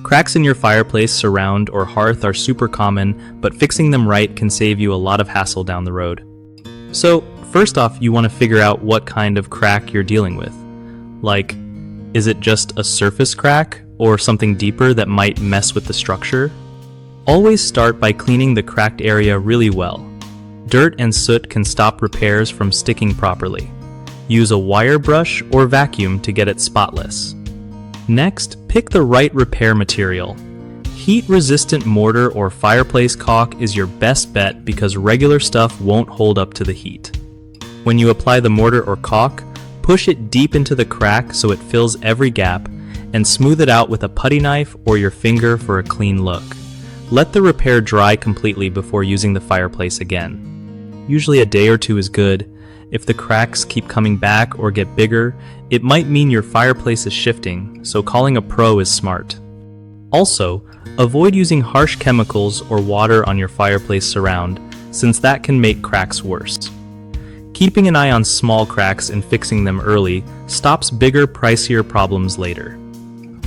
Cracks in your fireplace, surround, or hearth are super common, but fixing them right can save you a lot of hassle down the road. So, first off, you want to figure out what kind of crack you're dealing with. Like, is it just a surface crack, or something deeper that might mess with the structure? Always start by cleaning the cracked area really well. Dirt and soot can stop repairs from sticking properly. Use a wire brush or vacuum to get it spotless. Next, pick the right repair material. Heat-resistant mortar or fireplace caulk is your best bet because regular stuff won't hold up to the heat. When you apply the mortar or caulk, push it deep into the crack so it fills every gap, and smooth it out with a putty knife or your finger for a clean look. Let the repair dry completely before using the fireplace again. Usually a day or two is good. If the cracks keep coming back or get bigger, it might mean your fireplace is shifting, so calling a pro is smart. Also, avoid using harsh chemicals or water on your fireplace surround, since that can make cracks worse. Keeping an eye on small cracks and fixing them early stops bigger, pricier problems later.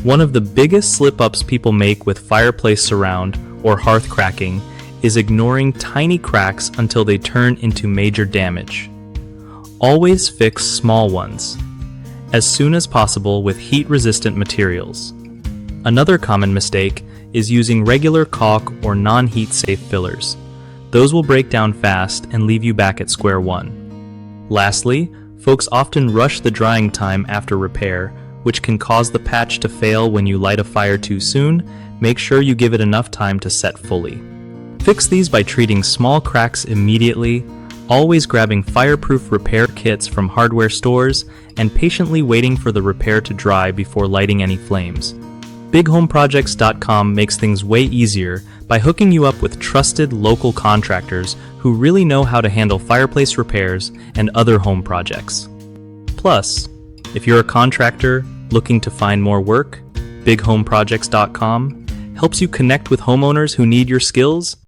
One of the biggest slip-ups people make with fireplace surround or hearth cracking is ignoring tiny cracks until they turn into major damage. Always fix small ones as soon as possible with heat-resistant materials. Another common mistake is using regular caulk or non-heat safe fillers. Those will break down fast and leave you back at square one. Lastly, folks often rush the drying time after repair, which can cause the patch to fail when you light a fire too soon. Make sure you give it enough time to set fully. Fix these by treating small cracks immediately, always grabbing fireproof repair kits from hardware stores, and patiently waiting for the repair to dry before lighting any flames. BigHomeProjects.com makes things way easier by hooking you up with trusted local contractors who really know how to handle fireplace repairs and other home projects. Plus, if you're a contractor looking to find more work, BigHomeProjects.com helps you connect with homeowners who need your skills